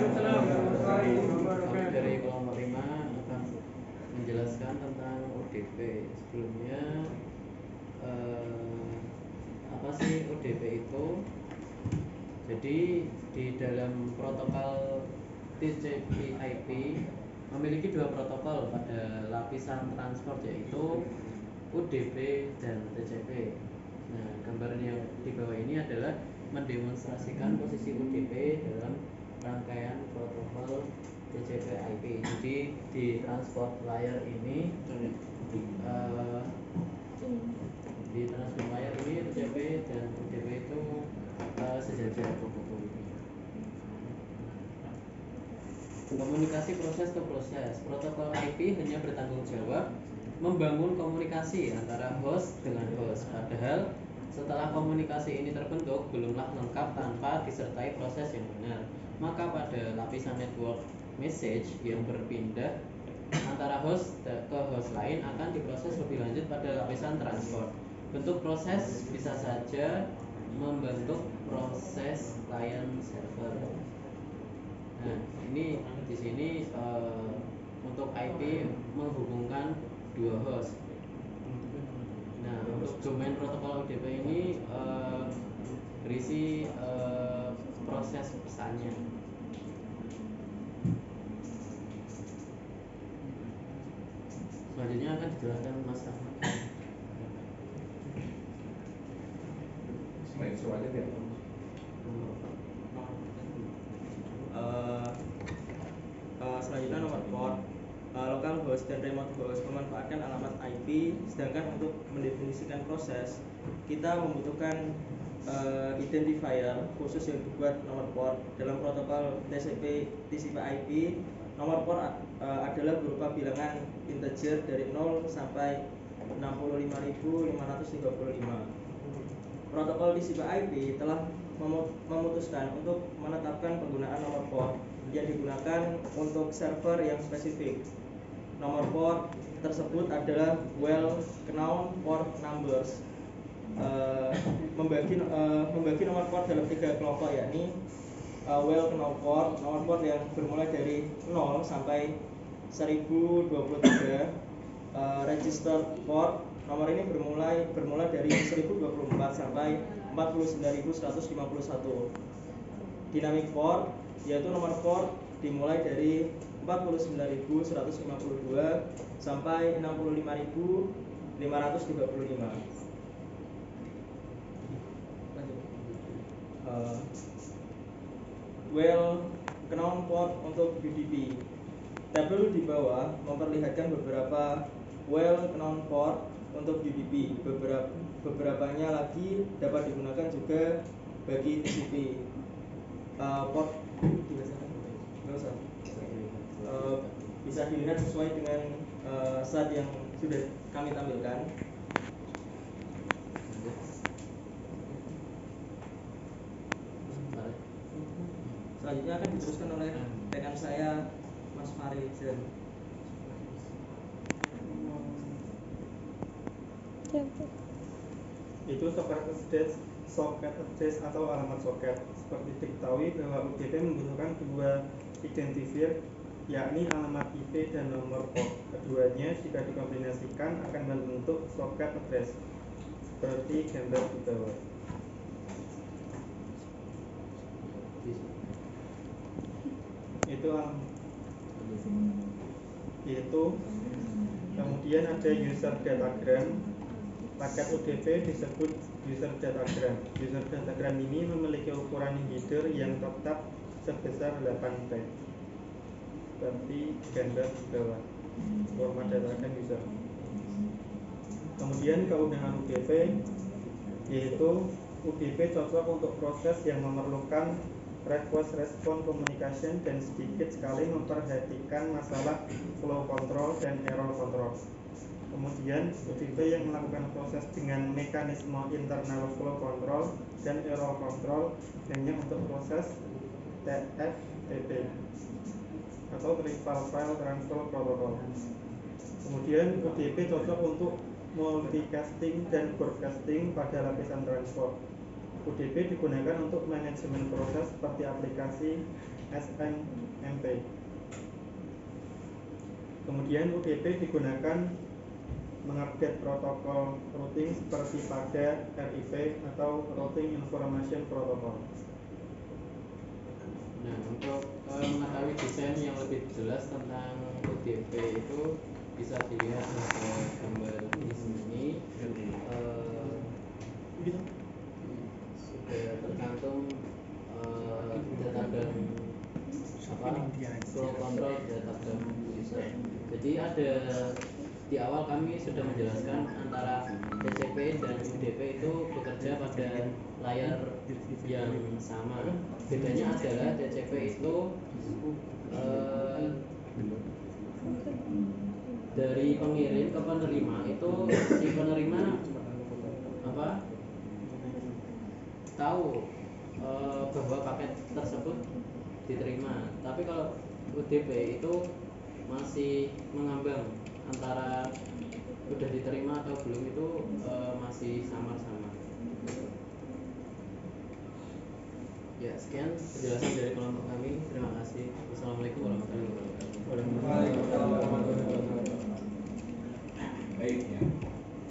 Kami dari kelompok 5 akan menjelaskan tentang ODP. Sebelumnya apa sih ODP itu? Jadi di dalam protokol TCP/IP memiliki dua protokol pada lapisan transport, yaitu UDP dan TCP. Nah, gambar yang di bawah ini adalah mendemonstrasikan posisi UDP dalam rangkaian protokol TCP/IP. Jadi di transport layer ini di transport layer ini TCP dan UDP itu sejajar. Komunikasi proses ke proses. Protokol IP hanya bertanggung jawab membangun komunikasi antara host dengan host. Padahal setelah komunikasi ini terbentuk, belumlah lengkap tanpa disertai proses yang benar. Maka pada lapisan network message yang berpindah antara host ke host lain akan diproses lebih lanjut pada lapisan transport. Bentuk proses bisa saja membentuk proses client server. Nah, ini di sini untuk IP menghubungkan dua host. Nah, untuk domain protokol ODP ini berisi proses pesannya. Selanjutnya akan dijelaskan Mas Ahmad. Selanjutnya nomor port. Local host dan remote host memanfaatkan alamat IP, sedangkan untuk mendefinisikan proses kita membutuhkan identifier khusus yang dibuat nomor port. Dalam protokol TCP/IP, nomor port adalah berupa bilangan integer dari 0 sampai 65.535. Protokol TCP/IP telah memutuskan untuk menetapkan penggunaan nomor port yang digunakan untuk server yang spesifik. Nomor port tersebut adalah well-known port numbers. Membagi nomor port dalam 3 kelompok, yakni well-known port, nomor port yang bermula dari 0 sampai 1023. Registered port, nomor ini bermula dari 1024 sampai 49.151. Dynamic port, yaitu nomor port dimulai dari 49.152 sampai 65.535. Well-known port untuk UDP. Tabel di bawah memperlihatkan beberapa well-known port untuk UDP. Beberapanya lagi dapat digunakan juga bagi TCP. Port bisa dilihat sesuai dengan slide yang sudah kami tampilkan. Selanjutnya akan diteruskan oleh rekan saya, Mas Farijan. Itu socket address atau alamat soket. Seperti diketahui bahwa UDP membutuhkan dua identifier, yakni alamat IP dan nomor port. Keduanya jika dikombinasikan akan membentuk socket address seperti gambar di bawah. Kemudian ada user datagram. Paket UDP disebut user datagram. User datagram ini memiliki ukuran header yang tetap sebesar 8 byte. Seperti gambar di bawah. Format datagram user. Kemudian keundangan UDP, yaitu UDP cocok untuk proses yang memerlukan request response communication dan sedikit sekali memperhatikan masalah flow control dan error control. Kemudian UDP yang melakukan proses dengan mekanisme internal flow control dan error control hanya untuk proses TFTP atau Triple File Transfer Protocol. Kemudian UDP cocok untuk multicasting dan broadcasting pada lapisan transport. UDP digunakan untuk manajemen proses seperti aplikasi SNMP. Kemudian UDP digunakan mengupdate protokol routing seperti pada RIP atau Routing Information Protocol. Nah, untuk mengetahui desain yang lebih jelas tentang UDP itu bisa dilihat pada gambar di sini. Sudah tercantum data flow control data user. Jadi ada di awal kami sudah menjelaskan antara TCP dan UDP itu bekerja pada layar yang sama. Bedanya adalah TCP itu dari pengirim ke penerima itu si penerima tahu bahwa paket tersebut diterima. Tapi kalau UDP itu masih mengambang antara sudah diterima atau belum, itu masih samar-samar. Ya, sekian penjelasan dari kelompok kami. Terima kasih. Wassalamualaikum warahmatullahi wabarakatuh.